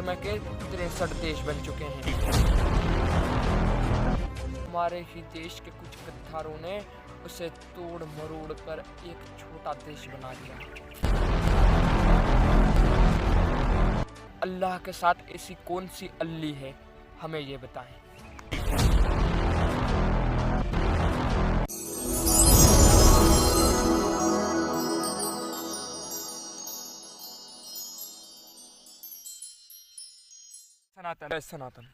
धर्म के 63 देश बन चुके हैं। हमारे ही देश के कुछ गद्दारों ने उसे तोड़ मरोड़ कर एक छोटा देश बना दिया। अल्लाह के साथ ऐसी कौन सी अल्ली है, हमें ये बताएं। सनातन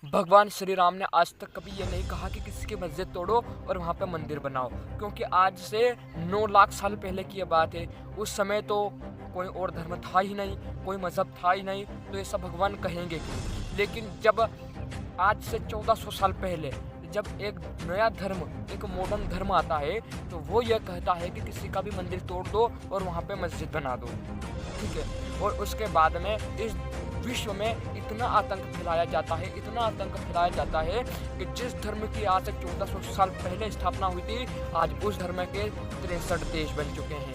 भगवान श्री राम ने आज तक कभी ये नहीं कहा कि किसी की मस्जिद तोड़ो और वहाँ पे मंदिर बनाओ, क्योंकि आज से 9 लाख साल पहले की ये बात है। उस समय तो कोई और धर्म था ही नहीं, कोई मज़हब था ही नहीं, तो ऐसा भगवान कहेंगे क्यों। लेकिन जब आज से 1400 साल पहले जब एक नया धर्म, एक मॉडर्न धर्म आता है, तो वो ये कहता है कि किसी का भी मंदिर तोड़ दो और वहाँ पे मस्जिद बना दो, ठीक है। और उसके बाद में इस विश्व में इतना आतंक फैलाया जाता है, इतना आतंक फैलाया जाता है कि जिस धर्म की आज से 1400 साल पहले स्थापना हुई थी, आज उस धर्म के 63 देश बन चुके हैं।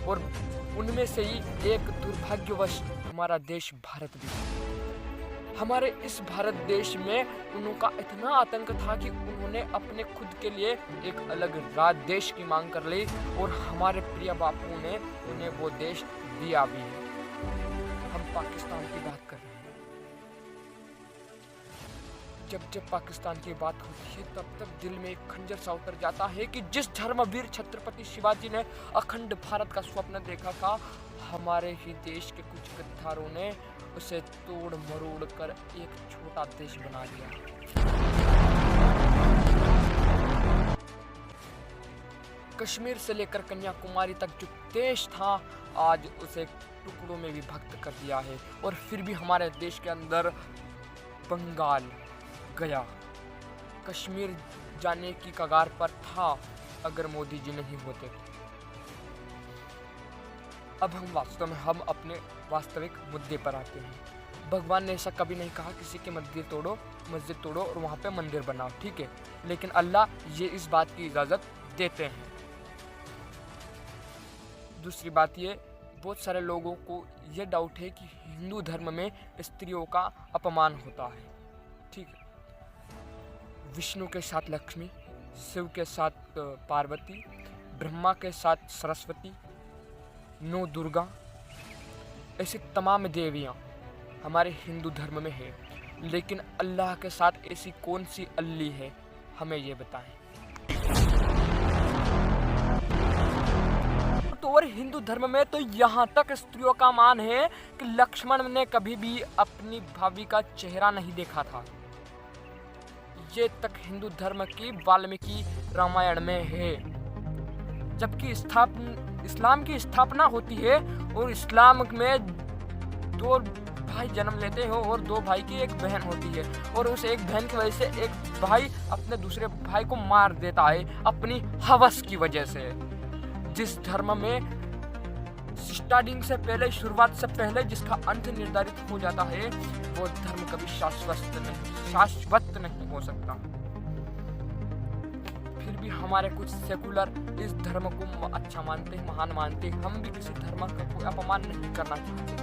और उनमें से ही एक दुर्भाग्यवश हमारा देश भारत भी है। हमारे इस भारत देश में उनका इतना आतंक था कि उन्होंने अपने खुद के लिए एक अलग राज्य देश की मांग कर ली, और हमारे प्रिय बापू ने उन्हें वो देश दिया भी है। हम पाकिस्तान की बात कर रहे हैं। जब पाकिस्तान की बात होती है, तब दिल में एक खंजर सा उतर जाता है कि जिस धर्मवीर छत्रपति शिवाजी ने अखंड भारत का स्वप्न देखा था, हमारे ही देश के कुछ गद्दारों ने उसे तोड़ मरोड़ कर एक छोटा देश बना दिया। कश्मीर से लेकर कन्याकुमारी तक जो देश था, आज उसे टुकड़ों में विभक्त कर दिया है। और फिर भी हमारे देश के अंदर बंगाल, गया, कश्मीर जाने की कगार पर था अगर मोदी जी नहीं होते। अब हम अपने वास्तविक मुद्दे पर आते हैं। भगवान ने ऐसा कभी नहीं कहा किसी के मस्जिद तोड़ो और वहाँ पे मंदिर बनाओ, ठीक है। लेकिन अल्लाह ये इस बात की इजाज़त देते हैं। दूसरी बात ये, बहुत सारे लोगों को ये डाउट है कि हिंदू धर्म में स्त्रियों का अपमान होता है, ठीक है। विष्णु के साथ लक्ष्मी, शिव के साथ पार्वती, ब्रह्मा के साथ सरस्वती, 9 दुर्गा, ऐसी तमाम देवियाँ हमारे हिंदू धर्म में है। लेकिन अल्लाह के साथ ऐसी कौन सी अल्ली है, हमें ये बताएं। तो और हिंदू धर्म में तो यहाँ तक स्त्रियों का मान है कि लक्ष्मण ने कभी भी अपनी भाभी का चेहरा नहीं देखा था। ये तक हिंदू धर्म की वाल्मीकि रामायण में है। जबकि इस्लाम की स्थापना होती है और इस्लाम में 2 भाई जन्म लेते हो और 2 भाई की एक बहन होती है, और उस एक बहन की वजह से एक भाई अपने दूसरे भाई को मार देता है अपनी हवस की वजह से। जिस धर्म में स्टार्टिंग से पहले, शुरुआत से पहले जिसका अंत निर्धारित हो जाता है, वो धर्म कभी शाश्वत नहीं हो सकता। फिर भी हमारे कुछ सेकुलर इस धर्म को अच्छा मानते हैं, महान मानते हैं। हम भी किसी धर्म का कोई अपमान नहीं करना चाहते,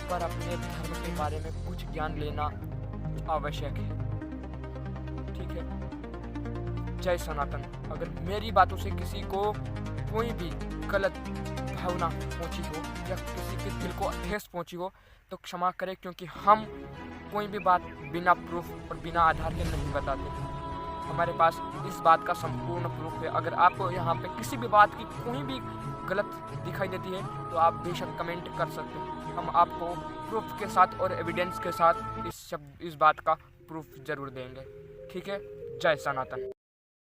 पर अपने धर्म के बारे में कुछ ज्ञान लेना आवश्यक है, ठीक है। जय सनातन। अगर मेरी बातों से किसी को कोई भी गलत भावना पहुंची हो या किसी के दिल को ठेस पहुंची हो, तो क्षमा करें, क्योंकि हम कोई भी बात बिना प्रूफ और बिना आधार के नहीं बताते। हमारे पास इस बात का संपूर्ण प्रूफ है। अगर आपको यहाँ पे किसी भी बात की कोई भी गलत दिखाई देती है, तो आप बेशक कमेंट कर सकते हैं। हम आपको प्रूफ के साथ और एविडेंस के साथ इस बात का प्रूफ जरूर देंगे, ठीक है। जय सनातन।